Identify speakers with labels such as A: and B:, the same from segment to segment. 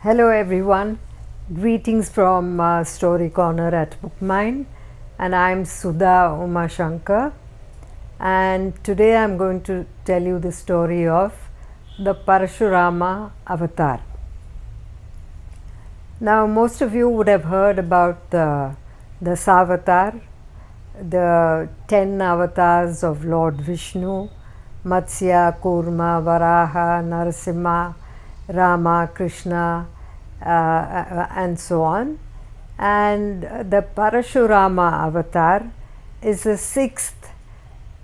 A: Hello everyone, greetings from Storycorner at Bookmine, and I'm Sudha Umashanker, and today I'm going to tell you the story of the Parashurama Avatar. Now most of you would have heard about the Savatar, the 10 avatars of Lord Vishnu, Matsya, Kurma, Varaha, Narasimha, Rama, Krishna, and so on. And the Parashurama Avatar is the 6th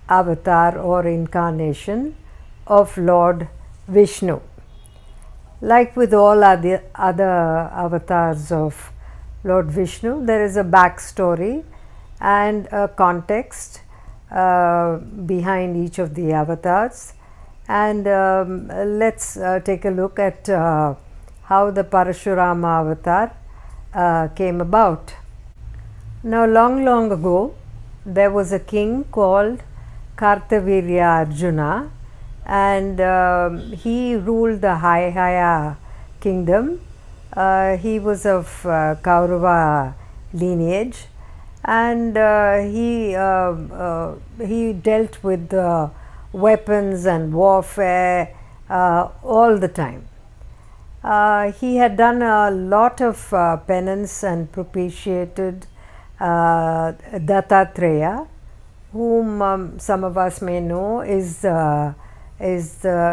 A: avatar or incarnation of Lord Vishnu. Like with all other avatars of Lord Vishnu, there is a backstory and a context behind each of the avatars. And let's take a look at how the Parashurama Avatar came about. Now, long ago, there was a king called Kartavirya Arjuna, and he ruled the Haya kingdom. He was of Kaurava lineage, and he dealt with weapons and warfare all the time. He had done a lot of penance and propitiated Dattatreya, whom some of us may know is the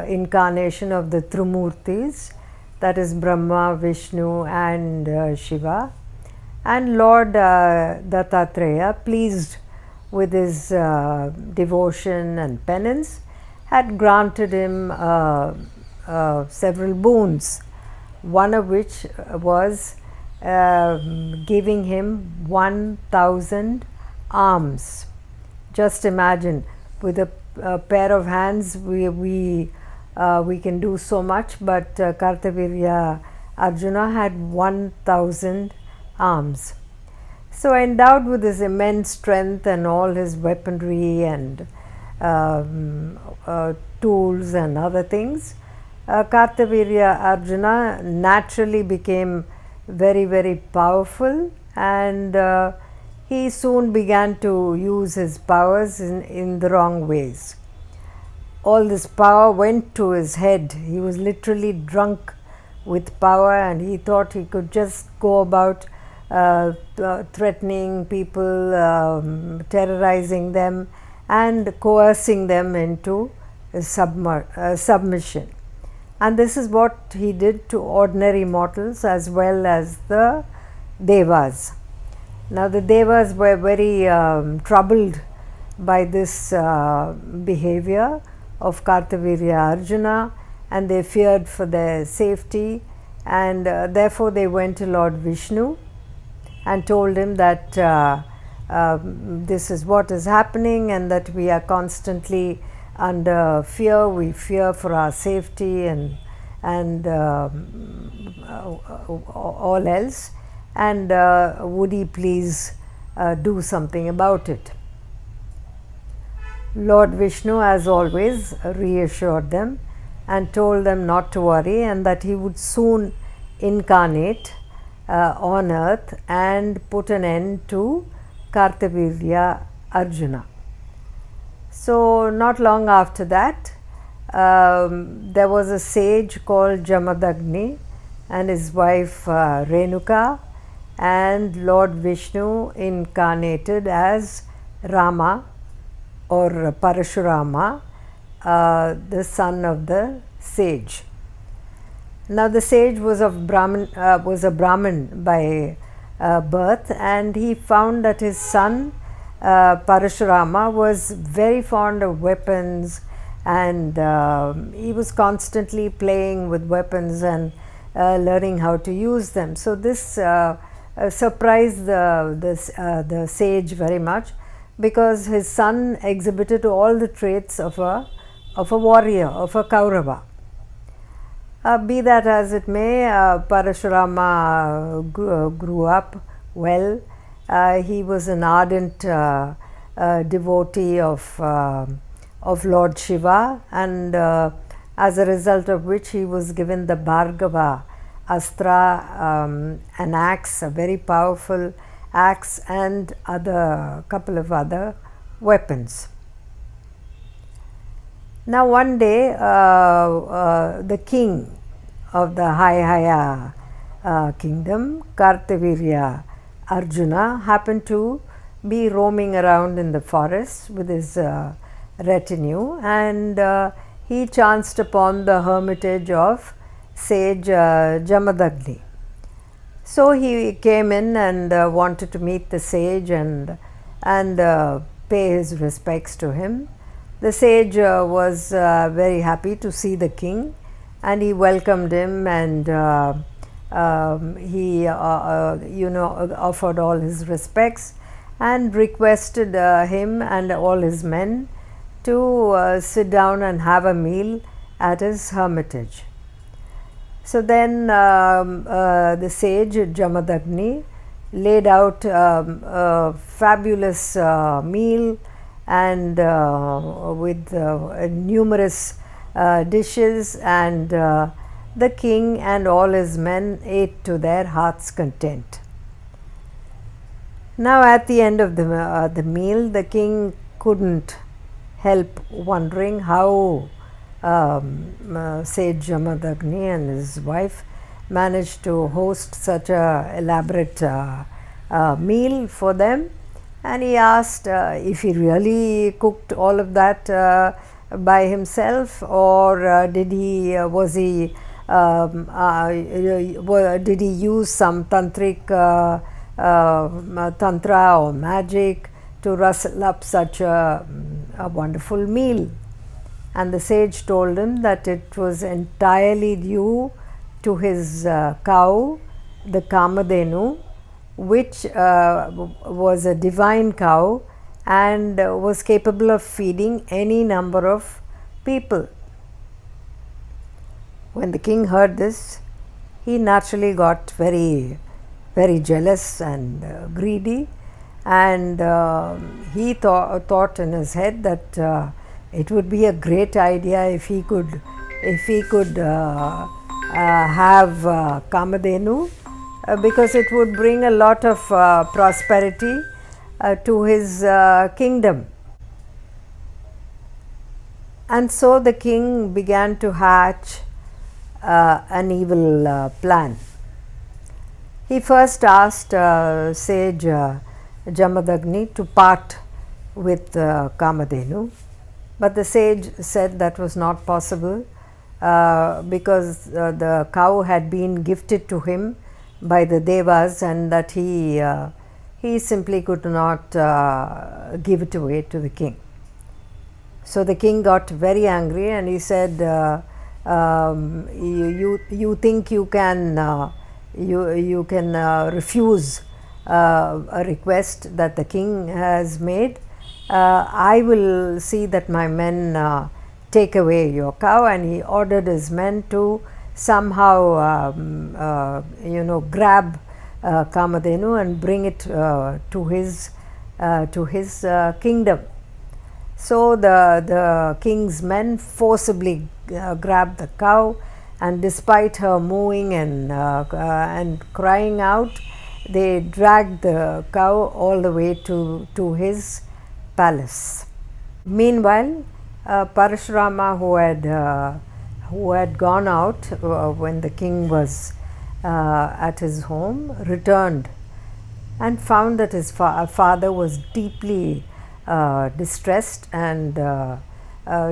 A: incarnation of the Trimurtis, that is Brahma, Vishnu and Shiva. And Lord Dattatreya, pleased with his devotion and penance, had granted him several boons, one of which was giving him 1,000 arms. Just imagine, with a pair of hands we can do so much, but Kartavirya Arjuna had 1,000 arms. So, endowed with his immense strength and all his weaponry and tools and other things, Kartavirya Arjuna naturally became very powerful, and he soon began to use his powers in the wrong ways. All this power went to his head. He was literally drunk with power, and he thought he could just go about threatening people, terrorizing them and coercing them into submission. And this is what he did to ordinary mortals as well as the Devas. Now the Devas were very troubled by this behavior of Kartavirya Arjuna, and they feared for their safety, and therefore they went to Lord Vishnu and told him that this is what is happening and that we are constantly under fear. We fear for our safety and all else, and would he please do something about it. Lord Vishnu, as always, reassured them and told them not to worry, and that he would soon incarnate on earth and put an end to Kartavirya Arjuna. So, not long after that, there was a sage called Jamadagni and his wife Renuka, and Lord Vishnu incarnated as Rama or Parashurama, the son of the sage. Now the sage was a Brahmin by birth, and he found that his son Parashurama was very fond of weapons, and he was constantly playing with weapons and learning how to use them. So this surprised the sage very much, because his son exhibited all the traits of a warrior, of a Kaurava. Be that as it may, Parashurama grew up well. He was an ardent devotee of Lord Shiva, and as a result of which he was given the Bhargava astra, an axe, a very powerful axe, and couple of other weapons. Now one day the king of the Hayaya kingdom, Kartavirya Arjuna, happened to be roaming around in the forest with his retinue, and he chanced upon the hermitage of sage Jamadagni. So he came in and wanted to meet the sage and pay his respects to him. The sage was very happy to see the king, and he welcomed him, and he offered all his respects and requested him and all his men to sit down and have a meal at his hermitage. So then the sage Jamadagni laid out a fabulous meal, and with numerous dishes, and the king and all his men ate to their heart's content. Now at the end of the meal, the king couldn't help wondering how sage Jamadagni and his wife managed to host such a elaborate meal for them, and he asked if he really cooked all of that by himself, or did he use some tantric tantra or magic to rustle up such a wonderful meal. And the sage told him that it was entirely due to his cow, the Kamadhenu, which was a divine cow and was capable of feeding any number of people. When the king heard this, he naturally got very, very jealous and greedy, and he thought in his head that it would be a great idea if he could have Kamadhenu, because it would bring a lot of prosperity to his kingdom. And so the king began to hatch an evil plan. He first asked sage Jamadagni to part with Kamadhenu, but the sage said that was not possible because the cow had been gifted to him by the devas, and that he simply could not give it away to the king. So the king got very angry, and he said, you think you can refuse a request that the king has made? I will see that my men take away your cow. And he ordered his men to somehow grab Kamadhenu and bring it to his kingdom. So the king's men forcibly grabbed the cow, and despite her mooing and crying out, they dragged the cow all the way to his palace. Meanwhile, Parashurama, who had gone out when the king was at his home, returned and found that his father was deeply distressed, and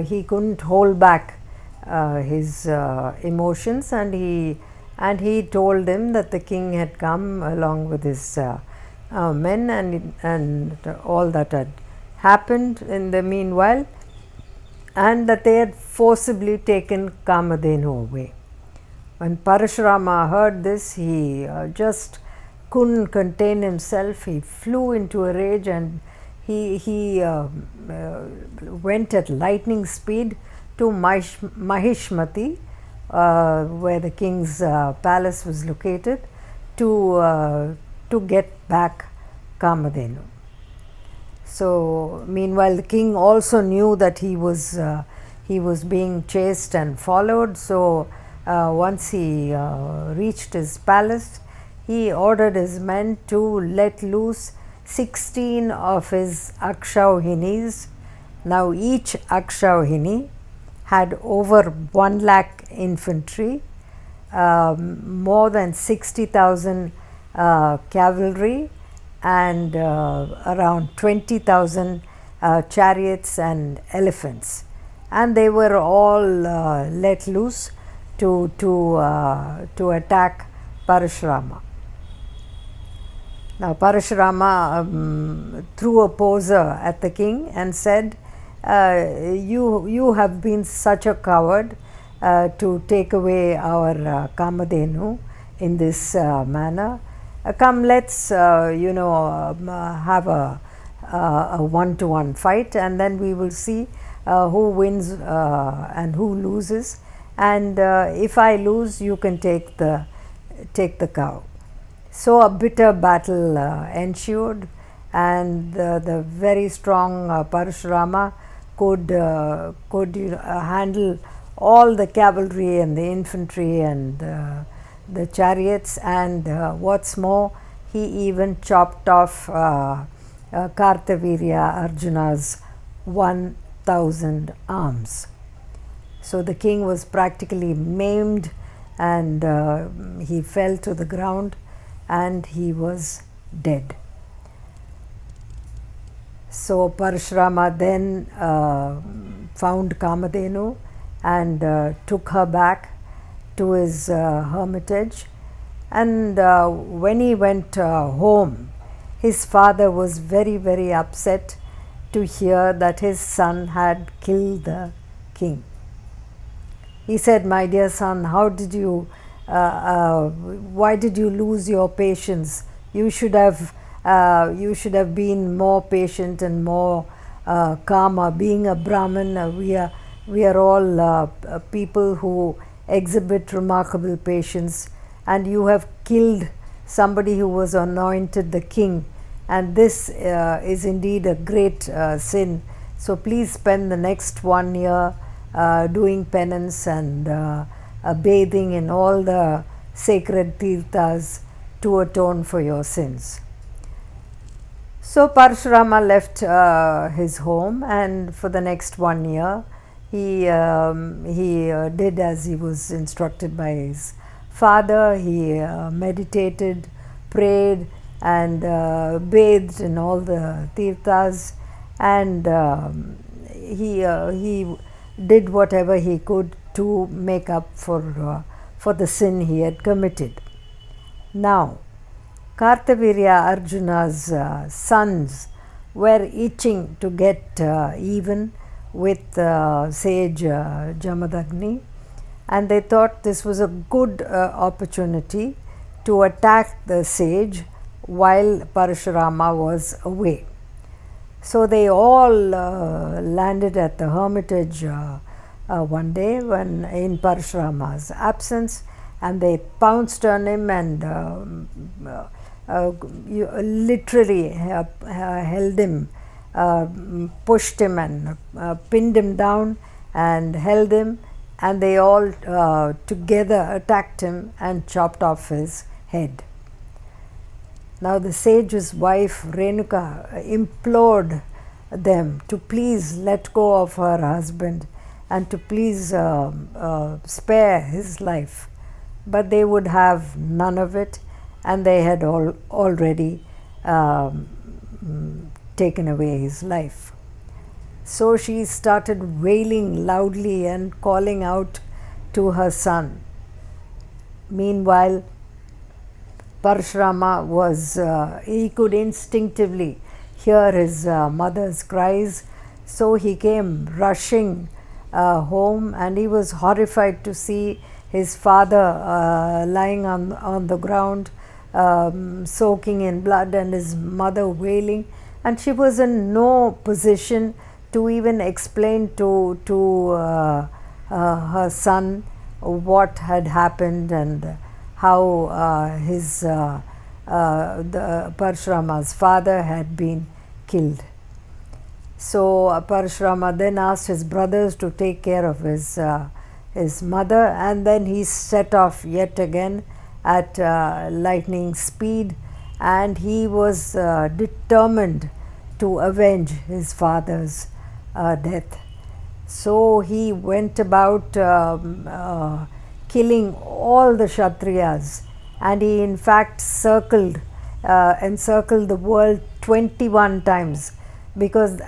A: he couldn't hold back his emotions, and he told him that the king had come along with his men, and all that had happened in the meanwhile, and that they had forcibly taken Kamadhenu away. When Parashurama heard this, he just couldn't contain himself. He flew into a rage, and he went at lightning speed to Mahishmati, where the king's palace was located, to get back Kamadhenu. So meanwhile, the king also knew that he was being chased and followed. So once he reached his palace, he ordered his men to let loose 16 of his Akshauhinis. Now each Akshauhini had over 1 lakh infantry, more than 60,000 cavalry, and around 20,000 chariots and elephants, and they were all let loose to attack Parashurama. Now Parashurama threw a poser at the king and said, you have been such a coward to take away our Kamadhenu in this manner. Come, let's have a one-to-one fight, and then we will see who wins and who loses. And if I lose, you can take the cow. So a bitter battle ensued, and the very strong Parashurama could handle all the cavalry and the infantry and the chariots, and what's more, he even chopped off Kartavirya Arjuna's 1,000 arms. So the king was practically maimed, and he fell to the ground and he was dead. So Parashurama then found Kamadhenu and took her back to his hermitage, and when he went home, his father was very, very upset to hear that his son had killed the king. He said, "My dear son, how did you why did you lose your patience? You should have been more patient and more calmer. Being a Brahmin, we are all people who exhibit remarkable patience, and you have killed somebody who was anointed the king, and this is indeed a great sin. So please spend the next 1 year doing penance and bathing in all the sacred tirthas to atone for your sins." So Parashurama left his home, and for the next 1 year he did as he was instructed by his father. He meditated, prayed, and bathed in all the tirthas, and he did whatever he could to make up for the sin he had committed. Now, Kartavirya Arjuna's sons were itching to get even with sage Jamadagni, and they thought this was a good opportunity to attack the sage while Parashurama was away. So they all landed at the hermitage one day when in Parashurama's absence, and they pounced on him and literally held him, pushed him and pinned him down and held him, and they all together attacked him and chopped off his head. Now the sage's wife Renuka implored them to please let go of her husband and to please spare his life, but they would have none of it, and they had already taken away his life. So she started wailing loudly and calling out to her son. Meanwhile, Parashurama he could instinctively hear his mother's cries, so he came rushing home, and he was horrified to see his father lying on the ground, soaking in blood, and his mother wailing, and she was in no position to even explain to her son what had happened and how the Parashurama's father had been killed. So Parashurama then asked his brothers to take care of his mother, and then he set off yet again at lightning speed, and he was determined to avenge his father's death. So he went about killing all the Kshatriyas, and he in fact encircled the world 21 times, because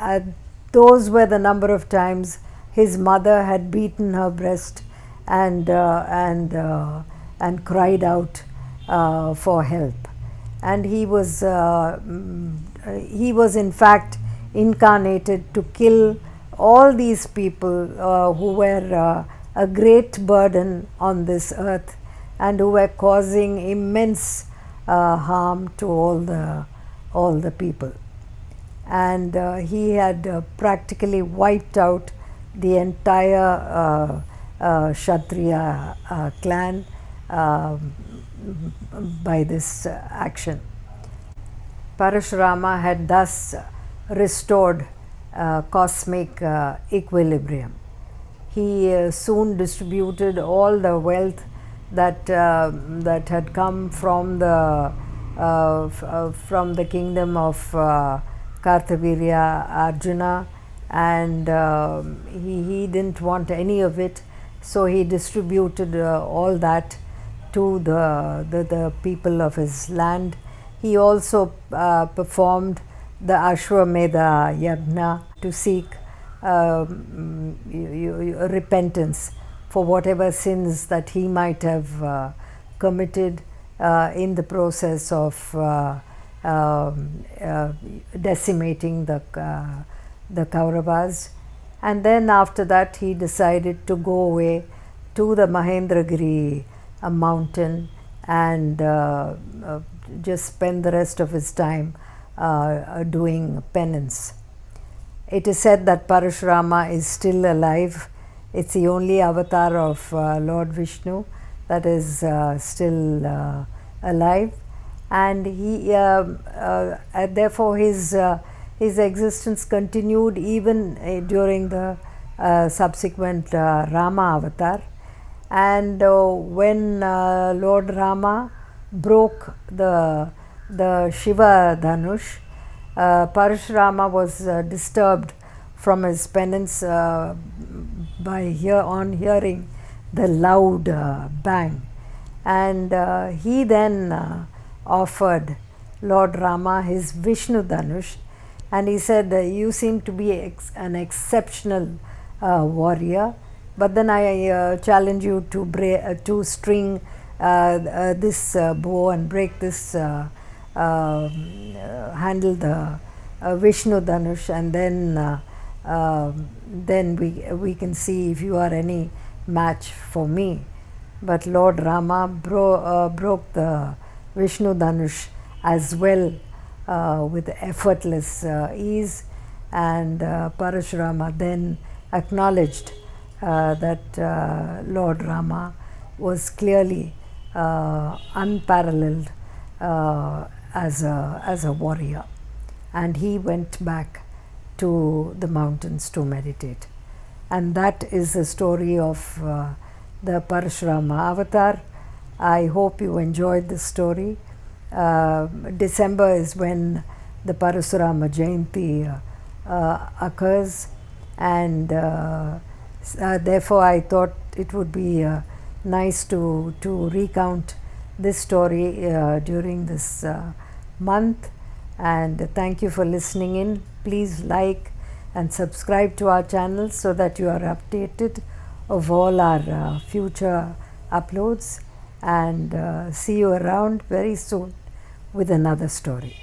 A: those were the number of times his mother had beaten her breast and cried out for help. And he was in fact incarnated to kill all these people who were a great burden on this earth and who were causing immense harm to all the people. And he had practically wiped out the entire Kshatriya clan by this action. Parashurama had thus restored cosmic equilibrium. He soon distributed all the wealth that had come from the kingdom of Kartavirya Arjuna, and he didn't want any of it, so he distributed all that to the people of his land. He also performed the Ashwamedha Yagna to seek repentance for whatever sins that he might have committed in the process of decimating the Kauravas. And then after that he decided to go away to the Mahendragiri mountain and just spend the rest of his time doing penance. It is said that Parashurama is still alive. It's the only avatar of Lord Vishnu that is still alive, and he therefore his existence continued even during the subsequent Rama avatar. And when Lord Rama broke the Shiva Dhanush, Parashurama was disturbed from his penance by hearing the loud bang, and he then offered Lord Rama his Vishnu Dhanush, and he said, "You seem to be an exceptional warrior, but then I challenge you to string this bow and break this handle the Vishnu Dhanush, and then we can see if you are any match for me." But Lord Rama broke the Vishnu Dhanush as well with effortless ease, and Parashurama then acknowledged that Lord Rama was clearly unparalleled as a warrior, and he went back to the mountains to meditate. And that is the story of the Parashurama Avatar. I hope you enjoyed this story. December is when the Parashurama Jayanti occurs, and therefore I thought it would be nice to recount this story during this month. And thank you for listening in. Please like and subscribe to our channel so that you are updated of all our future uploads, and see you around very soon with another story.